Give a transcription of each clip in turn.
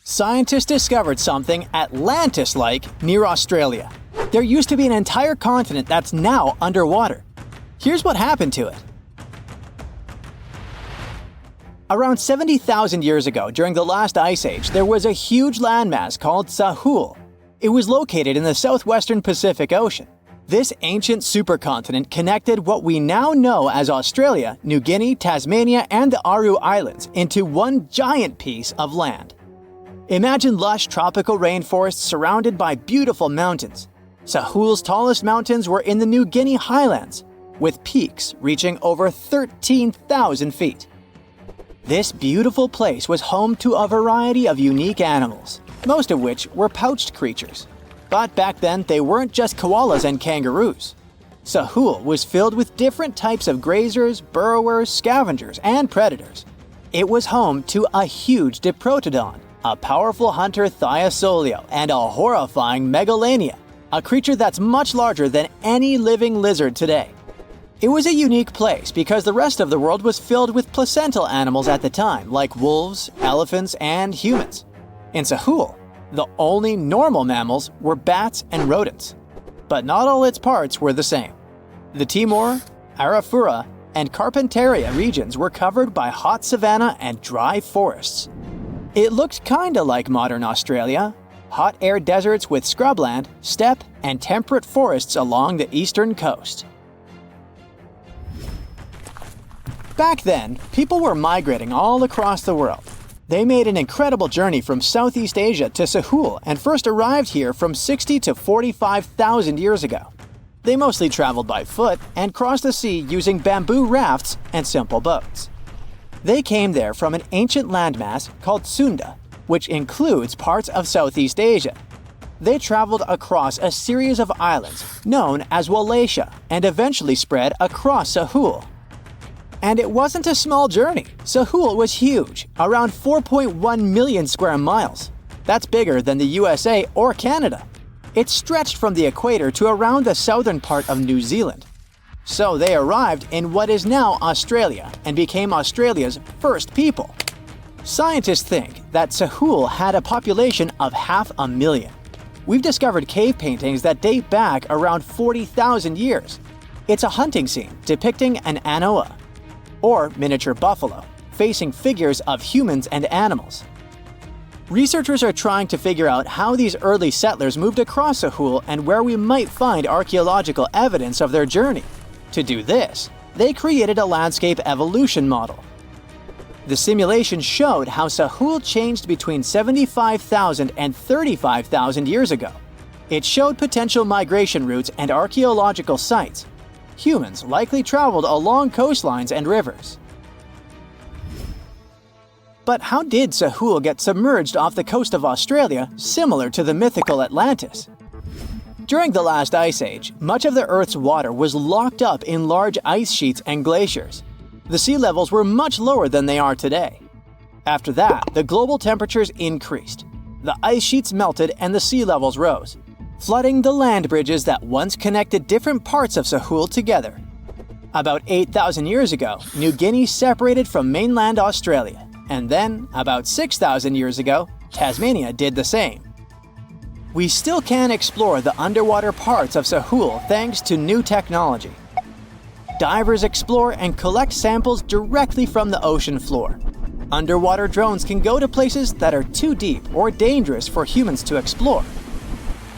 Scientists discovered something Atlantis-like near Australia. There used to be an entire continent that's now underwater. Here's what happened to it. Around 70,000 years ago, during the last ice age, there was a huge landmass called Sahul. It was located in the southwestern Pacific Ocean. This ancient supercontinent connected what we now know as Australia, New Guinea, Tasmania, and the Aru Islands into one giant piece of land. Imagine lush tropical rainforests surrounded by beautiful mountains. Sahul's tallest mountains were in the New Guinea highlands, with peaks reaching over 13,000 feet. This beautiful place was home to a variety of unique animals, most of which were pouched creatures. But back then, they weren't just koalas and kangaroos. Sahul was filled with different types of grazers, burrowers, scavengers, and predators. It was home to a huge diprotodon, a powerful hunter Thiosolio, and a horrifying Megalania, a creature that's much larger than any living lizard today. It was a unique place because the rest of the world was filled with placental animals at the time, like wolves, elephants, and humans. In Sahul, the only normal mammals were bats and rodents. But not all its parts were the same. The Timor, Arafura, and Carpentaria regions were covered by hot savanna and dry forests. It looked kinda like modern Australia, hot air deserts with scrubland, steppe, and temperate forests along the eastern coast. Back then, people were migrating all across the world. They made an incredible journey from Southeast Asia to Sahul and first arrived here from 60 to 45,000 years ago. They mostly traveled by foot and crossed the sea using bamboo rafts and simple boats. They came there from an ancient landmass called Sunda, which includes parts of Southeast Asia. They traveled across a series of islands known as Wallachia and eventually spread across Sahul. And it wasn't a small journey. Sahul was huge, around 4.1 million square miles. That's bigger than the USA or Canada. It stretched from the equator to around the southern part of New Zealand. So they arrived in what is now Australia and became Australia's first people. Scientists think that Sahul had a population of 500,000. We've discovered cave paintings that date back around 40,000 years. It's a hunting scene depicting an anoa, or miniature buffalo, facing figures of humans and animals. Researchers are trying to figure out how these early settlers moved across Sahul and where we might find archaeological evidence of their journey. To do this, they created a landscape evolution model. The simulation showed how Sahul changed between 75,000 and 35,000 years ago. It showed potential migration routes and archaeological sites. Humans likely traveled along coastlines and rivers. But how did Sahul get submerged off the coast of Australia, similar to the mythical Atlantis? During the last ice age, much of the Earth's water was locked up in large ice sheets and glaciers. The sea levels were much lower than they are today. After that, the global temperatures increased. The ice sheets melted and the sea levels rose, flooding the land bridges that once connected different parts of Sahul together. About 8,000 years ago, New Guinea separated from mainland Australia, and then, about 6,000 years ago, Tasmania did the same. We still can explore the underwater parts of Sahul thanks to new technology. Divers explore and collect samples directly from the ocean floor. Underwater drones can go to places that are too deep or dangerous for humans to explore.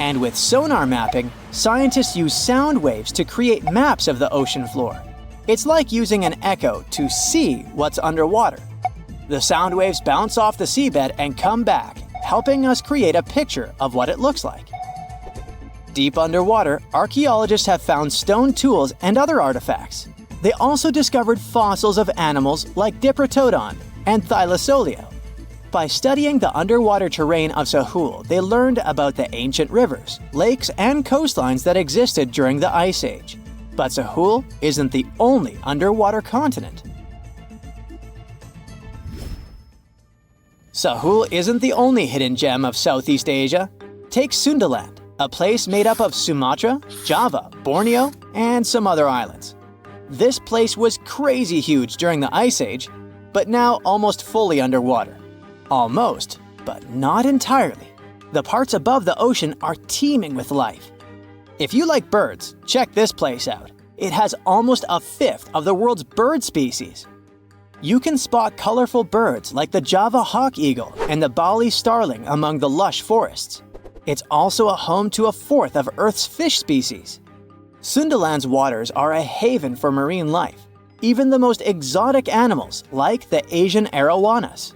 And with sonar mapping, scientists use sound waves to create maps of the ocean floor. It's like using an echo to see what's underwater. The sound waves bounce off the seabed and come back, helping us create a picture of what it looks like. Deep underwater, archaeologists have found stone tools and other artifacts. They also discovered fossils of animals like Diprotodon and Thylasolio. By studying the underwater terrain of Sahul, they learned about the ancient rivers, lakes, and coastlines that existed during the Ice Age. But Sahul isn't the only underwater continent. Sahul isn't the only hidden gem of Southeast Asia. Take Sundaland, a place made up of Sumatra, Java, Borneo, and some other islands. This place was crazy huge during the Ice Age, but now almost fully underwater. Almost, but not entirely. The parts above the ocean are teeming with life. If you like birds, check this place out. It has almost a fifth of the world's bird species. You can spot colorful birds like the Java hawk eagle and the Bali starling among the lush forests. It's also a home to a fourth of Earth's fish species. Sundaland's waters are a haven for marine life, even the most exotic animals like the Asian arowanas.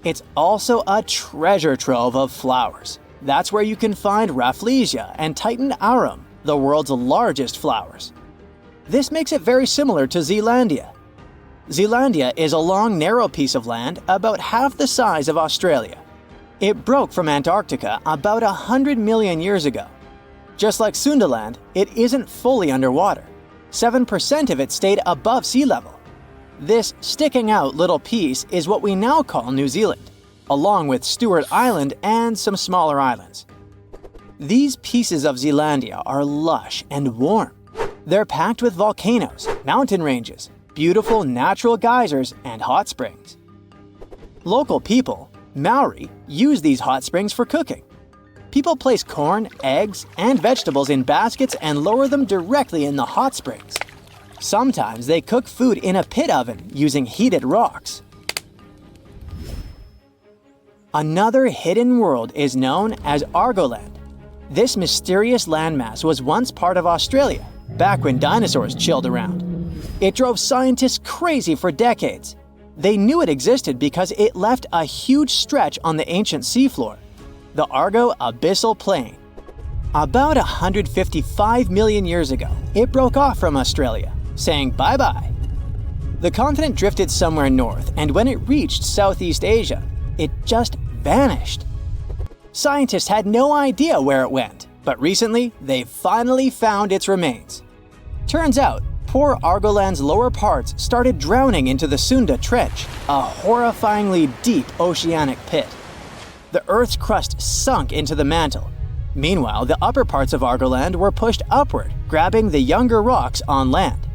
It's also a treasure trove of flowers. That's where you can find Rafflesia and Titan arum, the world's largest flowers. This makes it very similar to Zealandia. Zealandia is a long, narrow piece of land about half the size of Australia. It broke from Antarctica about 100 million years ago. Just like Sundaland, it isn't fully underwater. 7% of it stayed above sea level. This sticking out little piece is what we now call New Zealand, along with Stewart Island and some smaller islands. These pieces of Zealandia are lush and warm. They're packed with volcanoes, mountain ranges, beautiful natural geysers, and hot springs. Local people, Maori, use these hot springs for cooking. People place corn, eggs, and vegetables in baskets and lower them directly in the hot springs. Sometimes they cook food in a pit oven using heated rocks. Another hidden world is known as Argoland. This mysterious landmass was once part of Australia, back when dinosaurs chilled around. It drove scientists crazy for decades. They knew it existed because it left a huge stretch on the ancient seafloor, the Argo Abyssal Plain. About 155 million years ago, it broke off from Australia, saying bye-bye. The continent drifted somewhere north, and when it reached Southeast Asia, it just vanished. Scientists had no idea where it went, but recently they finally found its remains. Turns out, poor Argoland's lower parts started drowning into the Sunda Trench, a horrifyingly deep oceanic pit. The Earth's crust sunk into the mantle. Meanwhile, the upper parts of Argoland were pushed upward, grabbing the younger rocks on land.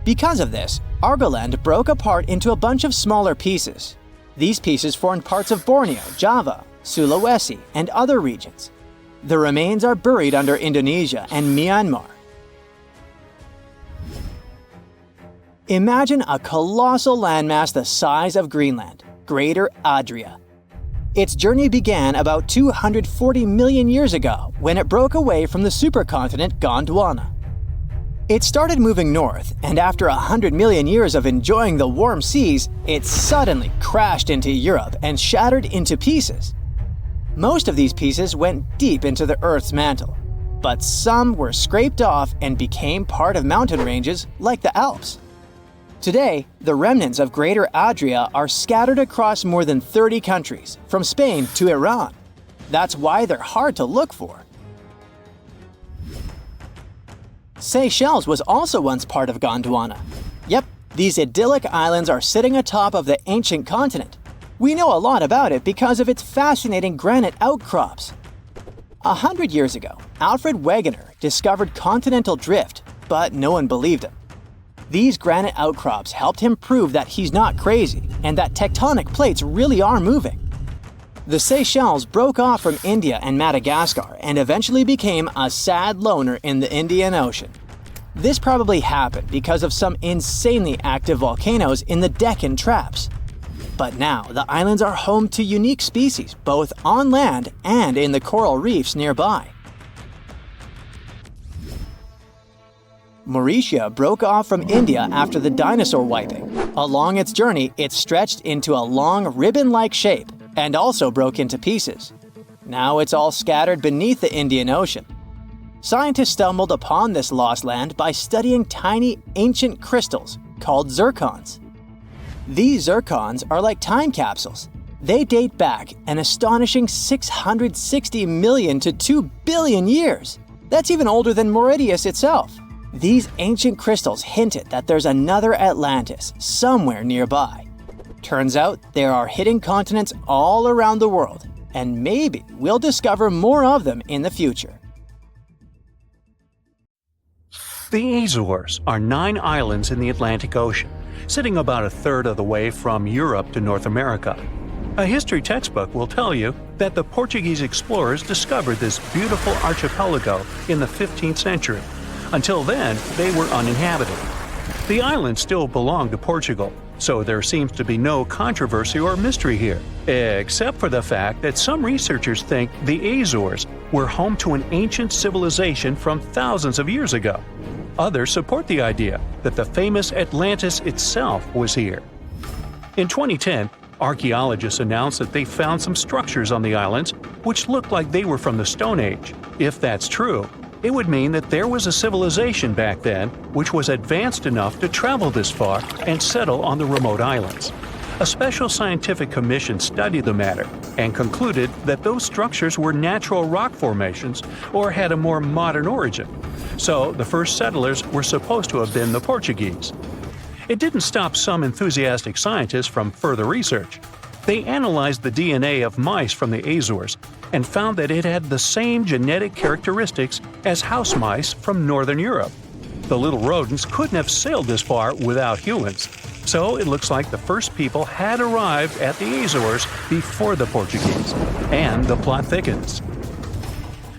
Because of this, Argoland broke apart into a bunch of smaller pieces. These pieces formed parts of Borneo, Java, Sulawesi, and other regions. The remains are buried under Indonesia and Myanmar. Imagine a colossal landmass the size of Greenland, Greater Adria. Its journey began about 240 million years ago when it broke away from the supercontinent Gondwana. It started moving north, and after 100 million years of enjoying the warm seas, it suddenly crashed into Europe and shattered into pieces. Most of these pieces went deep into the Earth's mantle, but some were scraped off and became part of mountain ranges like the Alps. Today, the remnants of Greater Adria are scattered across more than 30 countries, from Spain to Iran. That's why they're hard to look for. Seychelles was also once part of Gondwana. Yep, these idyllic islands are sitting atop of the ancient continent. We know a lot about it because of its fascinating granite outcrops. 100 years ago, Alfred Wegener discovered continental drift, but no one believed him. These granite outcrops helped him prove that he's not crazy and that tectonic plates really are moving. The Seychelles broke off from India and Madagascar and eventually became a sad loner in the Indian Ocean. This probably happened because of some insanely active volcanoes in the Deccan Traps. But now, the islands are home to unique species both on land and in the coral reefs nearby. Mauritius broke off from India after the dinosaur wiping. Along its journey, it stretched into a long ribbon-like shape and also broke into pieces. Now it's all scattered beneath the Indian Ocean. Scientists stumbled upon this lost land by studying tiny ancient crystals called zircons. These zircons are like time capsules. They date back an astonishing 660 million to 2 billion years. That's even older than Mauritius itself. These ancient crystals hinted that there's another Atlantis somewhere nearby. Turns out there are hidden continents all around the world, and maybe we'll discover more of them in the future. The Azores are 9 islands in the Atlantic Ocean, sitting about a third of the way from Europe to North America. A history textbook will tell you that the Portuguese explorers discovered this beautiful archipelago in the 15th century. Until then, they were uninhabited. The island still belonged to Portugal, so there seems to be no controversy or mystery here, except for the fact that some researchers think the Azores were home to an ancient civilization from thousands of years ago. Others support the idea that the famous Atlantis itself was here. In 2010, archaeologists announced that they found some structures on the islands which looked like they were from the Stone Age. If that's true, it would mean that there was a civilization back then which was advanced enough to travel this far and settle on the remote islands. A special scientific commission studied the matter and concluded that those structures were natural rock formations or had a more modern origin. So the first settlers were supposed to have been the Portuguese. It didn't stop some enthusiastic scientists from further research. They analyzed the DNA of mice from the Azores and found that it had the same genetic characteristics as house mice from Northern Europe. The little rodents couldn't have sailed this far without humans, so it looks like the first people had arrived at the Azores before the Portuguese. And the plot thickens.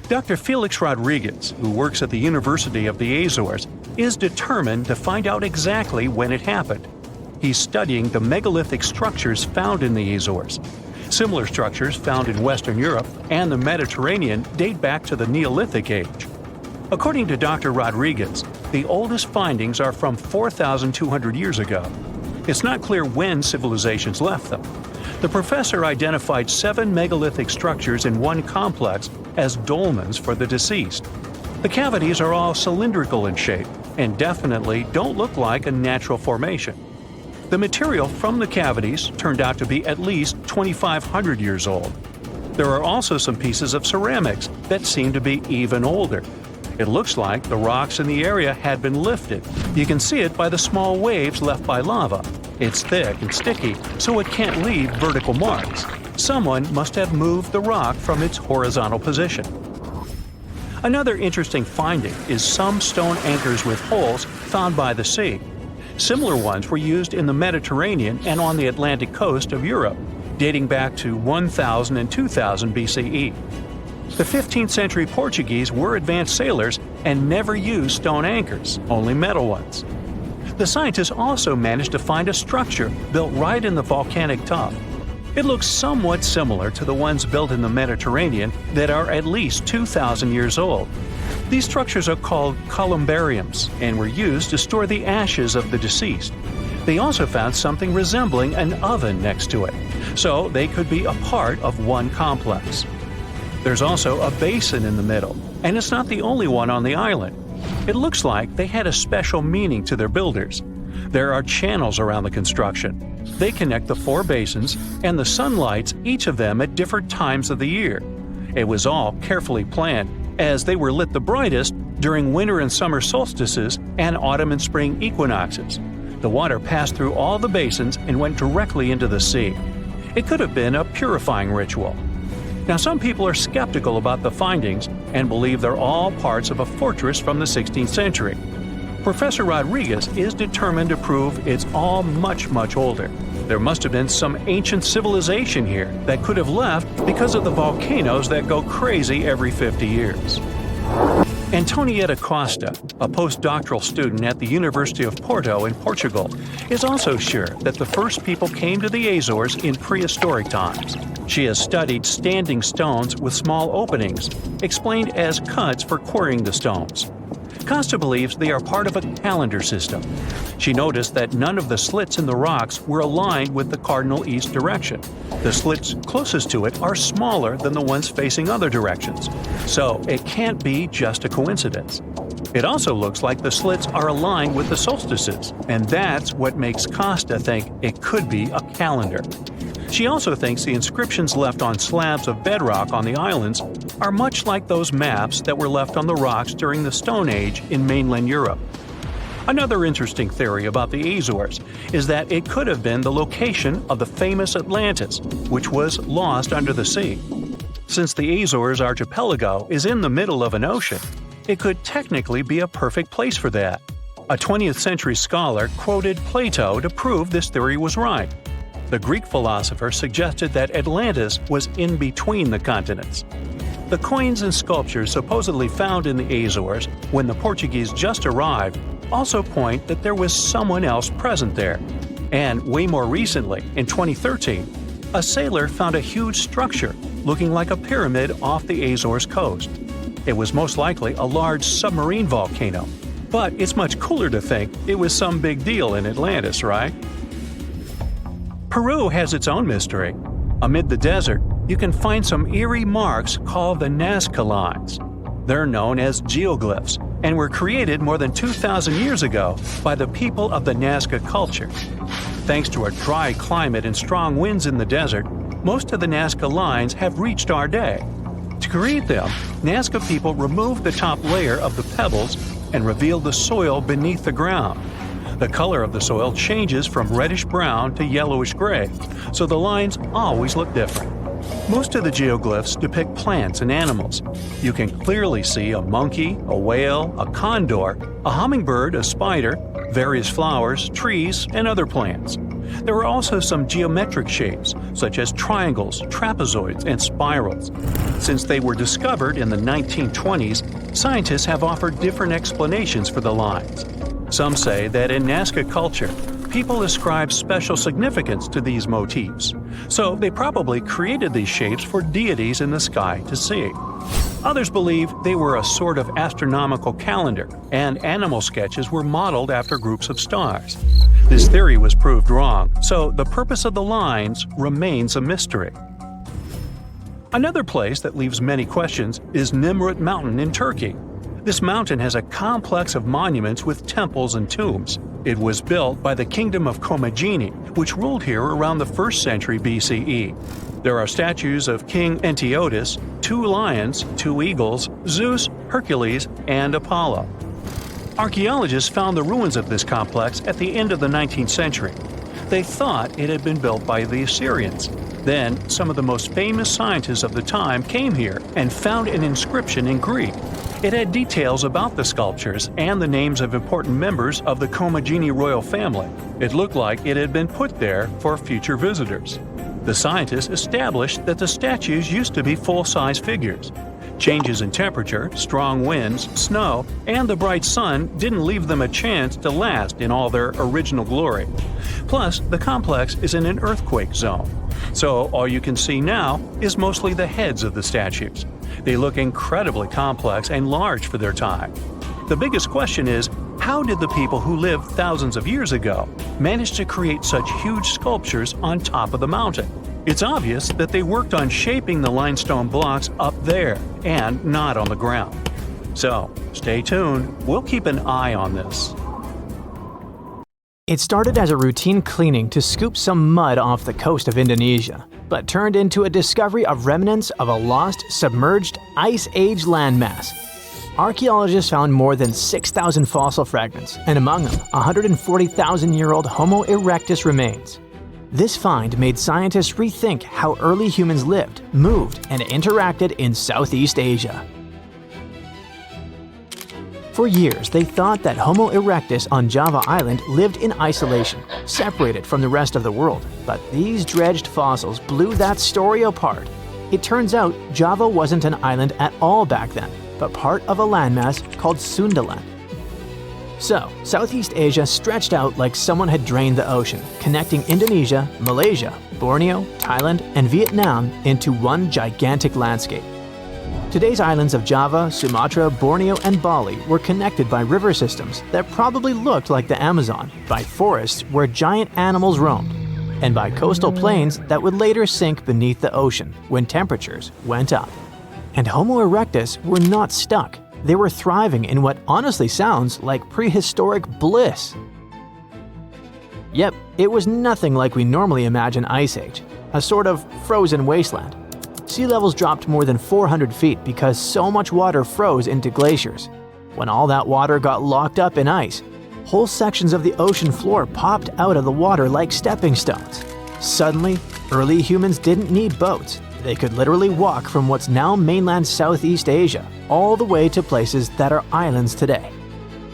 Dr. Felix Rodriguez, who works at the University of the Azores, is determined to find out exactly when it happened. He's studying the megalithic structures found in the Azores. Similar structures found in Western Europe and the Mediterranean date back to the Neolithic age. According to Dr. Rodriguez, the oldest findings are from 4,200 years ago. It's not clear when civilizations left them. The professor identified 7 megalithic structures in one complex as dolmens for the deceased. The cavities are all cylindrical in shape and definitely don't look like a natural formation. The material from the cavities turned out to be at least 2,500 years old. There are also some pieces of ceramics that seem to be even older. It looks like the rocks in the area had been lifted. You can see it by the small waves left by lava. It's thick and sticky, so it can't leave vertical marks. Someone must have moved the rock from its horizontal position. Another interesting finding is some stone anchors with holes found by the sea. Similar ones were used in the Mediterranean and on the Atlantic coast of Europe, dating back to 1000 and 2000 BCE. The 15th century Portuguese were advanced sailors and never used stone anchors, only metal ones. The scientists also managed to find a structure built right in the volcanic top. It looks somewhat similar to the ones built in the Mediterranean that are at least 2,000 years old. These structures are called columbariums and were used to store the ashes of the deceased. They also found something resembling an oven next to it, so they could be a part of one complex. There's also a basin in the middle, and it's not the only one on the island. It looks like they had a special meaning to their builders. There are channels around the construction. They connect the 4 basins, and the sun lights each of them at different times of the year. It was all carefully planned, as they were lit the brightest during winter and summer solstices and autumn and spring equinoxes. The water passed through all the basins and went directly into the sea. It could have been a purifying ritual. Now, some people are skeptical about the findings and believe they're all parts of a fortress from the 16th century. Professor Rodriguez is determined to prove it's all much, much older. There must have been some ancient civilization here that could have left because of the volcanoes that go crazy every 50 years. Antonietta Costa, a postdoctoral student at the University of Porto in Portugal, is also sure that the first people came to the Azores in prehistoric times. She has studied standing stones with small openings, explained as cuts for quarrying the stones. Costa believes they are part of a calendar system. She noticed that none of the slits in the rocks were aligned with the cardinal east direction. The slits closest to it are smaller than the ones facing other directions, so it can't be just a coincidence. It also looks like the slits are aligned with the solstices, and that's what makes Costa think it could be a calendar. She also thinks the inscriptions left on slabs of bedrock on the islands are much like those maps that were left on the rocks during the Stone Age in mainland Europe. Another interesting theory about the Azores is that it could have been the location of the famous Atlantis, which was lost under the sea. Since the Azores archipelago is in the middle of an ocean, it could technically be a perfect place for that. A 20th century scholar quoted Plato to prove this theory was right. The Greek philosopher suggested that Atlantis was in between the continents. The coins and sculptures supposedly found in the Azores when the Portuguese just arrived also point that there was someone else present there. And way more recently, in 2013, a sailor found a huge structure looking like a pyramid off the Azores coast. It was most likely a large submarine volcano, but it's much cooler to think it was some big deal in Atlantis, right? Peru has its own mystery. Amid the desert, you can find some eerie marks called the Nazca lines. They're known as geoglyphs and were created more than 2,000 years ago by the people of the Nazca culture. Thanks to a dry climate and strong winds in the desert, most of the Nazca lines have reached our day. To create them, Nazca people removed the top layer of the pebbles and revealed the soil beneath the ground. The color of the soil changes from reddish-brown to yellowish-gray, so the lines always look different. Most of the geoglyphs depict plants and animals. You can clearly see a monkey, a whale, a condor, a hummingbird, a spider, various flowers, trees, and other plants. There are also some geometric shapes, such as triangles, trapezoids, and spirals. Since they were discovered in the 1920s, scientists have offered different explanations for the lines. Some say that in Nazca culture, people ascribe special significance to these motifs, so they probably created these shapes for deities in the sky to see. Others believe they were a sort of astronomical calendar, and animal sketches were modeled after groups of stars. This theory was proved wrong, so the purpose of the lines remains a mystery. Another place that leaves many questions is Nimrut Mountain in Turkey. This mountain has a complex of monuments with temples and tombs. It was built by the Kingdom of Commagene, which ruled here around the 1st century BCE. There are statues of King Antiochus, 2 lions, 2 eagles, Zeus, Hercules, and Apollo. Archaeologists found the ruins of this complex at the end of the 19th century. They thought it had been built by the Assyrians. Then, some of the most famous scientists of the time came here and found an inscription in Greek. It had details about the sculptures and the names of important members of the Commagene royal family. It looked like it had been put there for future visitors. The scientists established that the statues used to be full-size figures. Changes in temperature, strong winds, snow, and the bright sun didn't leave them a chance to last in all their original glory. Plus, the complex is in an earthquake zone, so all you can see now is mostly the heads of the statues. They look incredibly complex and large for their time. The biggest question is, how did the people who lived thousands of years ago manage to create such huge sculptures on top of the mountain? It's obvious that they worked on shaping the limestone blocks up there and not on the ground. So, stay tuned. We'll keep an eye on this. It started as a routine cleaning to scoop some mud off the coast of Indonesia, but turned into a discovery of remnants of a lost, submerged, Ice Age landmass. Archaeologists found more than 6,000 fossil fragments, and among them, 140,000-year-old Homo erectus remains. This find made scientists rethink how early humans lived, moved, and interacted in Southeast Asia. For years, they thought that Homo erectus on Java Island lived in isolation, separated from the rest of the world. But these dredged fossils blew that story apart. It turns out Java wasn't an island at all back then, but part of a landmass called Sundaland. So, Southeast Asia stretched out like someone had drained the ocean, connecting Indonesia, Malaysia, Borneo, Thailand, and Vietnam into one gigantic landscape. Today's islands of Java, Sumatra, Borneo, and Bali were connected by river systems that probably looked like the Amazon, by forests where giant animals roamed, and by coastal plains that would later sink beneath the ocean when temperatures went up. And Homo erectus were not stuck. They were thriving in what honestly sounds like prehistoric bliss. Yep, it was nothing like we normally imagine Ice Age, a sort of frozen wasteland. Sea levels dropped more than 400 feet because so much water froze into glaciers. When all that water got locked up in ice, whole sections of the ocean floor popped out of the water like stepping stones. Suddenly, early humans didn't need boats. They could literally walk from what's now mainland Southeast Asia all the way to places that are islands today.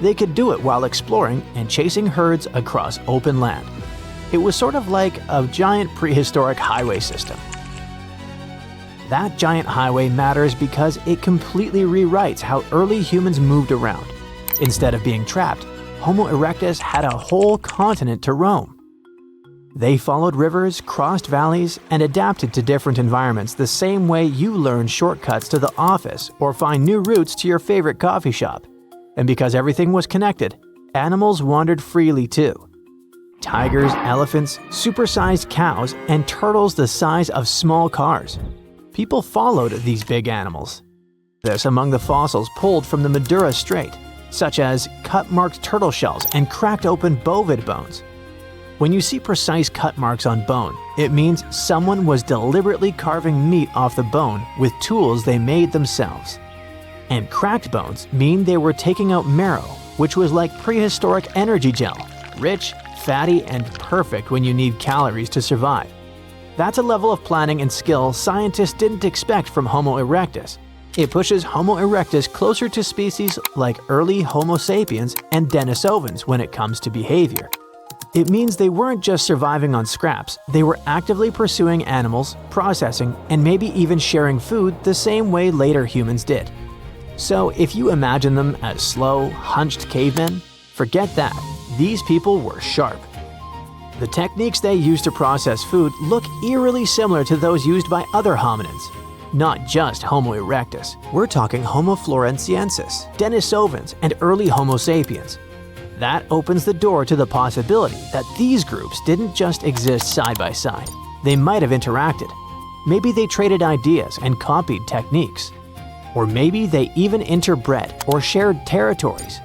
They could do it while exploring and chasing herds across open land. It was sort of like a giant prehistoric highway system. That giant highway matters because it completely rewrites how early humans moved around. Instead of being trapped, Homo erectus had a whole continent to roam. They followed rivers, crossed valleys, and adapted to different environments the same way you learn shortcuts to the office or find new routes to your favorite coffee shop. And because everything was connected, animals wandered freely too. Tigers, elephants, supersized cows, and turtles the size of small cars. People followed these big animals. This among the fossils pulled from the Madura Strait, such as cut-marked turtle shells and cracked open bovid bones. When you see precise cut marks on bone, it means someone was deliberately carving meat off the bone with tools they made themselves. And cracked bones mean they were taking out marrow, which was like prehistoric energy gel, rich, fatty, and perfect when you need calories to survive. That's a level of planning and skill scientists didn't expect from Homo erectus. It pushes Homo erectus closer to species like early Homo sapiens and Denisovans when it comes to behavior. It means they weren't just surviving on scraps, they were actively pursuing animals, processing, and maybe even sharing food the same way later humans did. So if you imagine them as slow, hunched cavemen, forget that. These people were sharp. The techniques they used to process food look eerily similar to those used by other hominins. Not just Homo erectus, we're talking Homo floresiensis, Denisovans, and early Homo sapiens. That opens the door to the possibility that these groups didn't just exist side by side. They might have interacted. Maybe they traded ideas and copied techniques. Or maybe they even interbred or shared territories.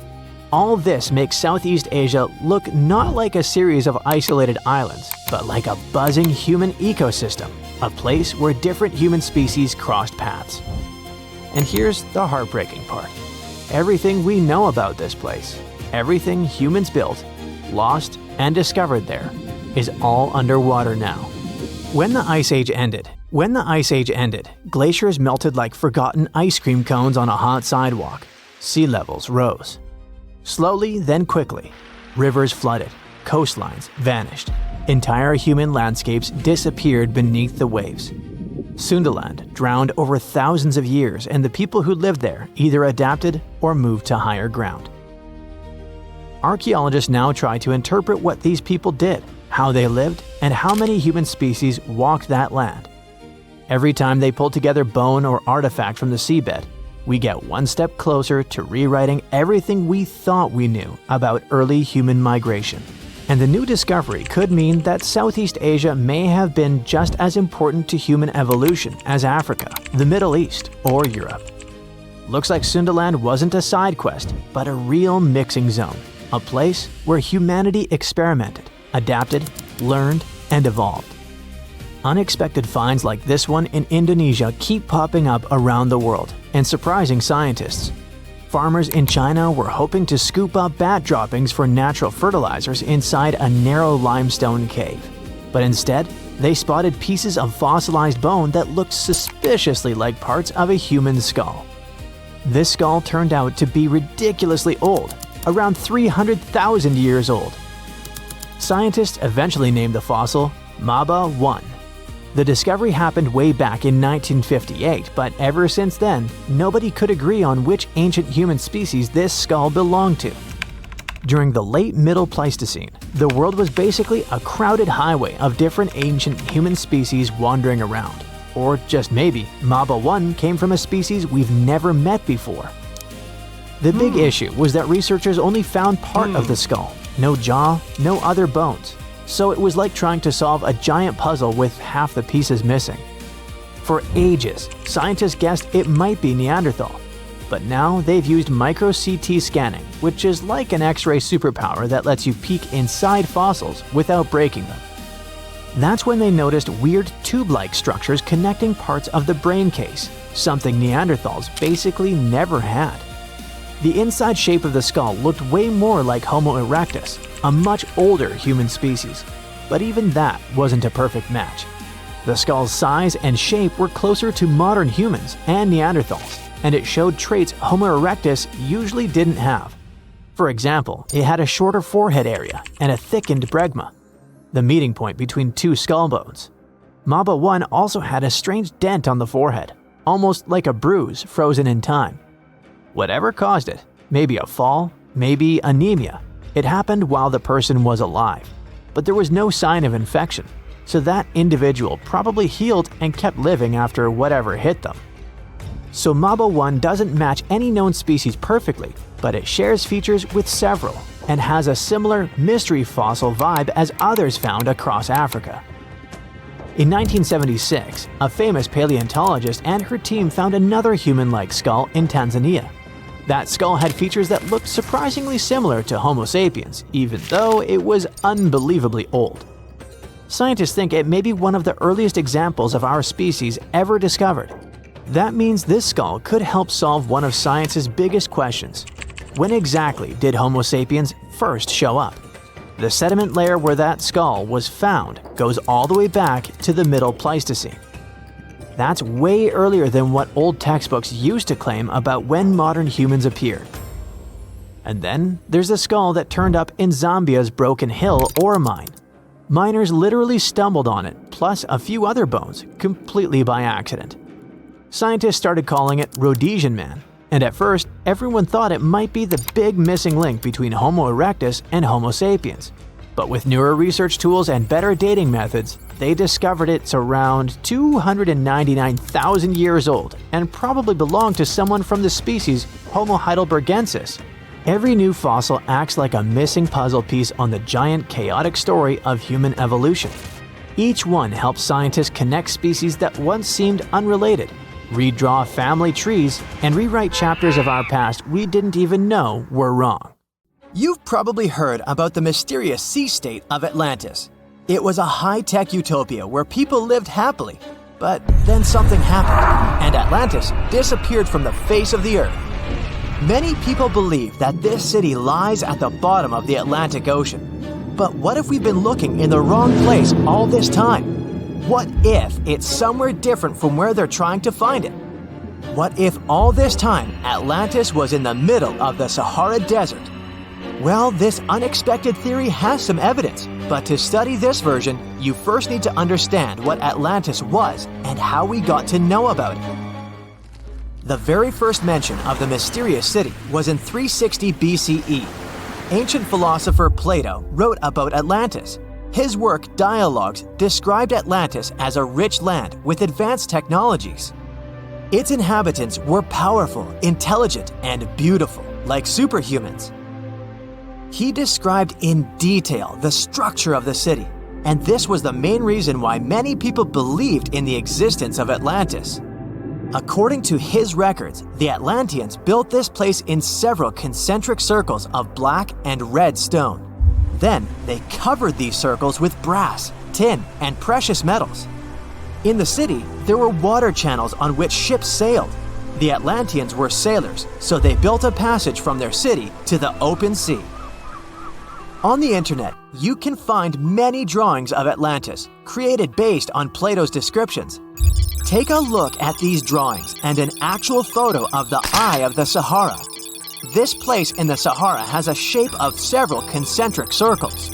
All this makes Southeast Asia look not like a series of isolated islands, but like a buzzing human ecosystem, a place where different human species crossed paths. And here's the heartbreaking part. Everything we know about this place, everything humans built, lost, and discovered there, is all underwater now. When the Ice Age ended, glaciers melted like forgotten ice cream cones on a hot sidewalk. Sea levels rose. Slowly, then quickly, rivers flooded, coastlines vanished, entire human landscapes disappeared beneath the waves. Sundaland drowned over thousands of years, and the people who lived there either adapted or moved to higher ground. Archaeologists now try to interpret what these people did, how they lived, and how many human species walked that land. Every time they pull together bone or artifact from the seabed, we get one step closer to rewriting everything we thought we knew about early human migration. And the new discovery could mean that Southeast Asia may have been just as important to human evolution as Africa, the Middle East, or Europe. Looks like Sundaland wasn't a side quest, but a real mixing zone, a place where humanity experimented, adapted, learned, and evolved. Unexpected finds like this one in Indonesia keep popping up around the world and surprising scientists. Farmers in China were hoping to scoop up bat droppings for natural fertilizers inside a narrow limestone cave. But instead, they spotted pieces of fossilized bone that looked suspiciously like parts of a human skull. This skull turned out to be ridiculously old, around 300,000 years old. Scientists eventually named the fossil Maba 1. The discovery happened way back in 1958, but ever since then, nobody could agree on which ancient human species this skull belonged to. During the late Middle Pleistocene, the world was basically a crowded highway of different ancient human species wandering around. Or just maybe, Maba 1 came from a species we've never met before. The big issue was that researchers only found part of the skull, no jaw, no other bones. So it was like trying to solve a giant puzzle with half the pieces missing. For ages, scientists guessed it might be Neanderthal. But now they've used micro-CT scanning, which is like an X-ray superpower that lets you peek inside fossils without breaking them. That's when they noticed weird tube-like structures connecting parts of the brain case, something Neanderthals basically never had. The inside shape of the skull looked way more like Homo erectus, a much older human species. But even that wasn't a perfect match. The skull's size and shape were closer to modern humans and Neanderthals, and it showed traits Homo erectus usually didn't have. For example, it had a shorter forehead area and a thickened bregma. the meeting point between two skull bones. Maba 1 also had a strange dent on the forehead, almost like a bruise frozen in time. Whatever caused it, maybe a fall, maybe anemia, it happened while the person was alive. But there was no sign of infection, so that individual probably healed and kept living after whatever hit them. So Maba 1 doesn't match any known species perfectly, but it shares features with several and has a similar mystery fossil vibe as others found across Africa. In 1976, a famous paleontologist and her team found another human-like skull in Tanzania. That skull had features that looked surprisingly similar to Homo sapiens, even though it was unbelievably old. Scientists think it may be one of the earliest examples of our species ever discovered. That means this skull could help solve one of science's biggest questions. When exactly did Homo sapiens first show up? The sediment layer where that skull was found goes all the way back to the Middle Pleistocene. That's way earlier than what old textbooks used to claim about when modern humans appeared. And then there's the skull that turned up in Zambia's Broken Hill ore mine. Miners literally stumbled on it, plus a few other bones, completely by accident. Scientists started calling it Rhodesian Man, and at first, everyone thought it might be the big missing link between Homo erectus and Homo sapiens. But with newer research tools and better dating methods, they discovered it's around 299,000 years old and probably belonged to someone from the species Homo heidelbergensis. Every new fossil acts like a missing puzzle piece on the giant chaotic story of human evolution. Each one helps scientists connect species that once seemed unrelated, redraw family trees, and rewrite chapters of our past we didn't even know were wrong. You've probably heard about the mysterious sea state of Atlantis. It was a high-tech utopia where people lived happily, but then something happened, and Atlantis disappeared from the face of the earth. Many people believe that this city lies at the bottom of the Atlantic Ocean. But what if we've been looking in the wrong place all this time? What if it's somewhere different from where they're trying to find it? What if all this time Atlantis was in the middle of the Sahara Desert? Well, this unexpected theory has some evidence, but to study this version, you first need to understand what Atlantis was and how we got to know about it. The very first mention of the mysterious city was in 360 BCE. Ancient philosopher Plato wrote about Atlantis. His work, Dialogues, described Atlantis as a rich land with advanced technologies. Its inhabitants were powerful, intelligent, and beautiful, like superhumans. He described in detail the structure of the city, and this was the main reason why many people believed in the existence of Atlantis. According to his records, the Atlanteans built this place in several concentric circles of black and red stone. Then they covered these circles with brass, tin, and precious metals. In the city, there were water channels on which ships sailed. The Atlanteans were sailors, so they built a passage from their city to the open sea. On the internet, you can find many drawings of Atlantis, created based on Plato's descriptions. Take a look at these drawings and an actual photo of the Eye of the Sahara. This place in the Sahara has a shape of several concentric circles.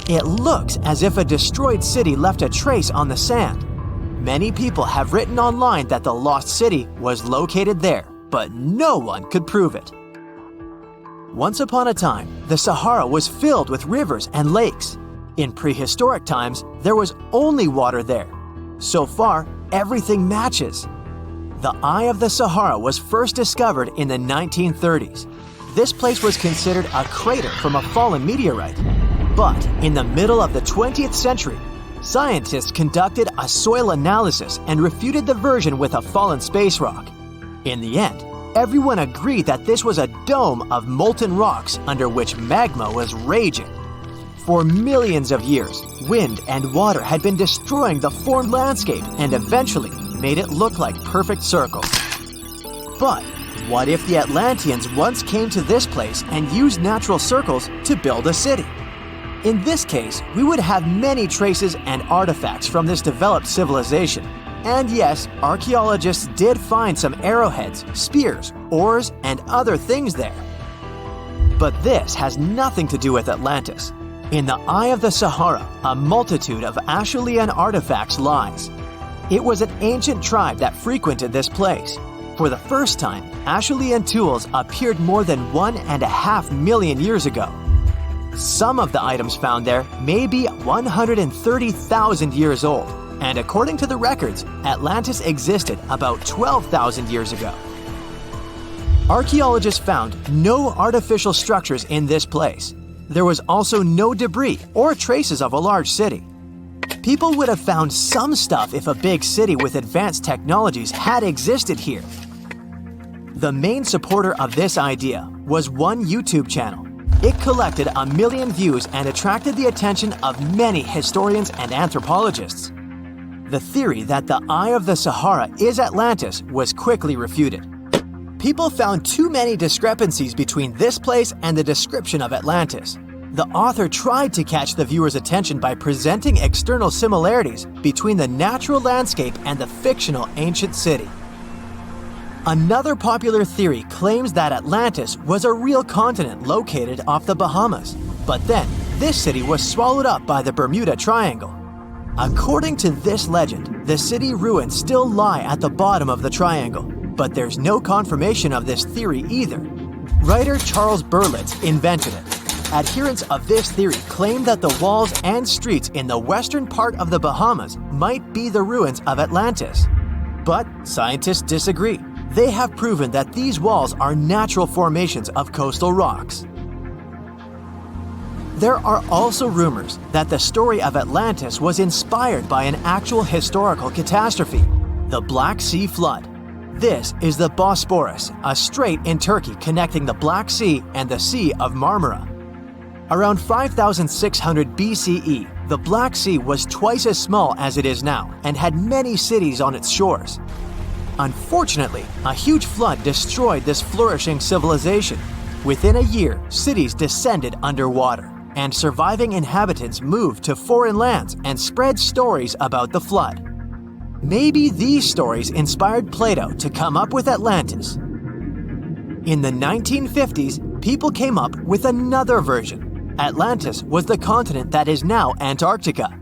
It looks as if a destroyed city left a trace on the sand. Many people have written online that the lost city was located there, but no one could prove it. Once upon a time, the Sahara was filled with rivers and lakes. In prehistoric times, there was only water there. So far, everything matches. The Eye of the Sahara was first discovered in the 1930s. This place was considered a crater from a fallen meteorite. But in the middle of the 20th century, scientists conducted a soil analysis and refuted the version with a fallen space rock. In the end, everyone agreed that this was a dome of molten rocks under which magma was raging. For millions of years, wind and water had been destroying the formed landscape and eventually made it look like perfect circles. But what if the Atlanteans once came to this place and used natural circles to build a city? In this case, we would have many traces and artifacts from this developed civilization. And yes, archaeologists did find some arrowheads, spears, oars, and other things there. But this has nothing to do with Atlantis. In the eye of the Sahara, a multitude of Acheulean artifacts lies. It was an ancient tribe that frequented this place. For the first time, Acheulean tools appeared more than 1.5 million years ago. Some of the items found there may be 130,000 years old, and according to the records, Atlantis existed about 12,000 years ago. Archaeologists found no artificial structures in this place. There was also no debris or traces of a large city. People would have found some stuff if a big city with advanced technologies had existed here. The main supporter of this idea was one YouTube channel. It collected 1 million views and attracted the attention of many historians and anthropologists. The theory that the Eye of the Sahara is Atlantis was quickly refuted. People found too many discrepancies between this place and the description of Atlantis. The author tried to catch the viewer's attention by presenting external similarities between the natural landscape and the fictional ancient city. Another popular theory claims that Atlantis was a real continent located off the Bahamas, but then this city was swallowed up by the Bermuda Triangle. According to this legend, the city ruins still lie at the bottom of the triangle, but there's no confirmation of this theory either. Writer Charles Berlitz invented it. Adherents of this theory claim that the walls and streets in the western part of the Bahamas might be the ruins of Atlantis. But scientists disagree. They have proven that these walls are natural formations of coastal rocks. There are also rumors that the story of Atlantis was inspired by an actual historical catastrophe, the Black Sea Flood. This is the Bosporus, a strait in Turkey connecting the Black Sea and the Sea of Marmara. Around 5,600 BCE, the Black Sea was twice as small as it is now and had many cities on its shores. Unfortunately, a huge flood destroyed this flourishing civilization. Within a year, cities descended underwater, and surviving inhabitants moved to foreign lands and spread stories about the flood. Maybe these stories inspired Plato to come up with Atlantis. In the 1950s, people came up with another version. Atlantis was the continent that is now Antarctica.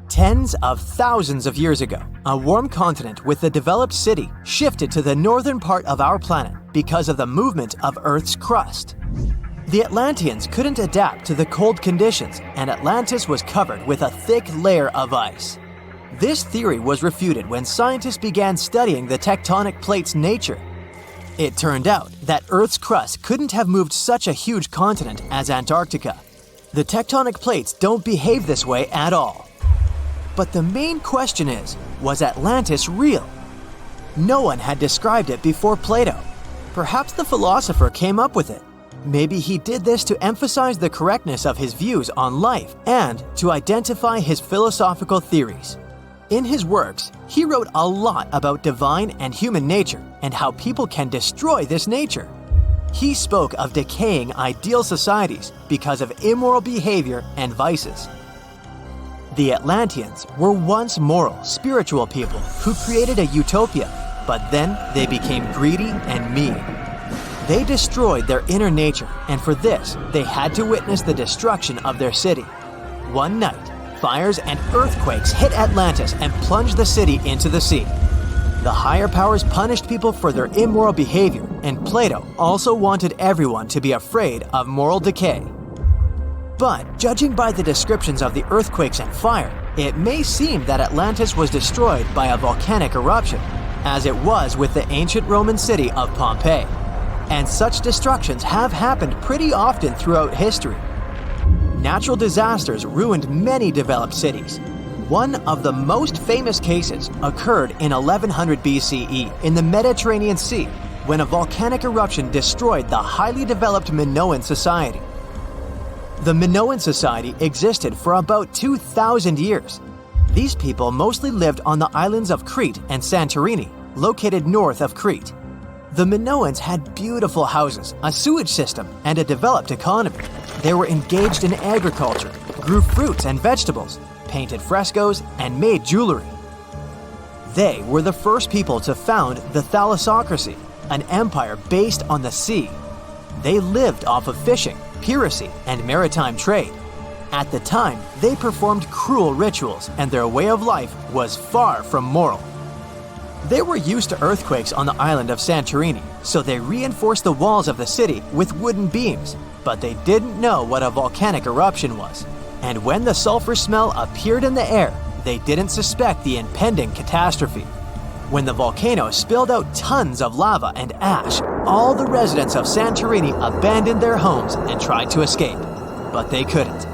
Tens of thousands of years ago, a warm continent with a developed city shifted to the northern part of our planet because of the movement of Earth's crust. The Atlanteans couldn't adapt to the cold conditions, and Atlantis was covered with a thick layer of ice. This theory was refuted when scientists began studying the tectonic plate's nature. It turned out that Earth's crust couldn't have moved such a huge continent as Antarctica. The tectonic plates don't behave this way at all. But the main question is, was Atlantis real? No one had described it before Plato. Perhaps the philosopher came up with it. Maybe he did this to emphasize the correctness of his views on life and to identify his philosophical theories. In his works, he wrote a lot about divine and human nature and how people can destroy this nature. He spoke of decaying ideal societies because of immoral behavior and vices. The Atlanteans were once moral, spiritual people who created a utopia, but then they became greedy and mean. They destroyed their inner nature, and for this, they had to witness the destruction of their city. One night, fires and earthquakes hit Atlantis and plunged the city into the sea. The higher powers punished people for their immoral behavior, and Plato also wanted everyone to be afraid of moral decay. But judging by the descriptions of the earthquakes and fire, it may seem that Atlantis was destroyed by a volcanic eruption, as it was with the ancient Roman city of Pompeii. And such destructions have happened pretty often throughout history. Natural disasters ruined many developed cities. One of the most famous cases occurred in 1100 BCE in the Mediterranean Sea, when a volcanic eruption destroyed the highly developed Minoan society. The Minoan society existed for about 2,000 years. These people mostly lived on the islands of Crete and Santorini, located north of Crete. The Minoans had beautiful houses, a sewage system, and a developed economy. They were engaged in agriculture, grew fruits and vegetables, painted frescoes, and made jewelry. They were the first people to found the thalassocracy, an empire based on the sea. They lived off of fishing, piracy, and maritime trade. At the time, they performed cruel rituals, and their way of life was far from moral. They were used to earthquakes on the island of Santorini, so they reinforced the walls of the city with wooden beams, but they didn't know what a volcanic eruption was. And when the sulfur smell appeared in the air, they didn't suspect the impending catastrophe. When the volcano spilled out tons of lava and ash, all the residents of Santorini abandoned their homes and tried to escape, but they couldn't.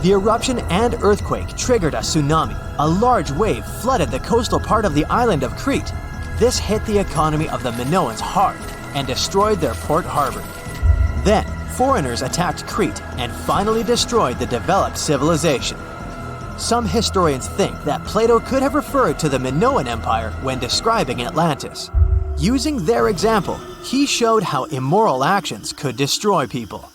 The eruption and earthquake triggered a tsunami. A large wave flooded the coastal part of the island of Crete. This hit the economy of the Minoans hard and destroyed their port harbor. Then, foreigners attacked Crete and finally destroyed the developed civilization. Some historians think that Plato could have referred to the Minoan Empire when describing Atlantis. Using their example, he showed how immoral actions could destroy people.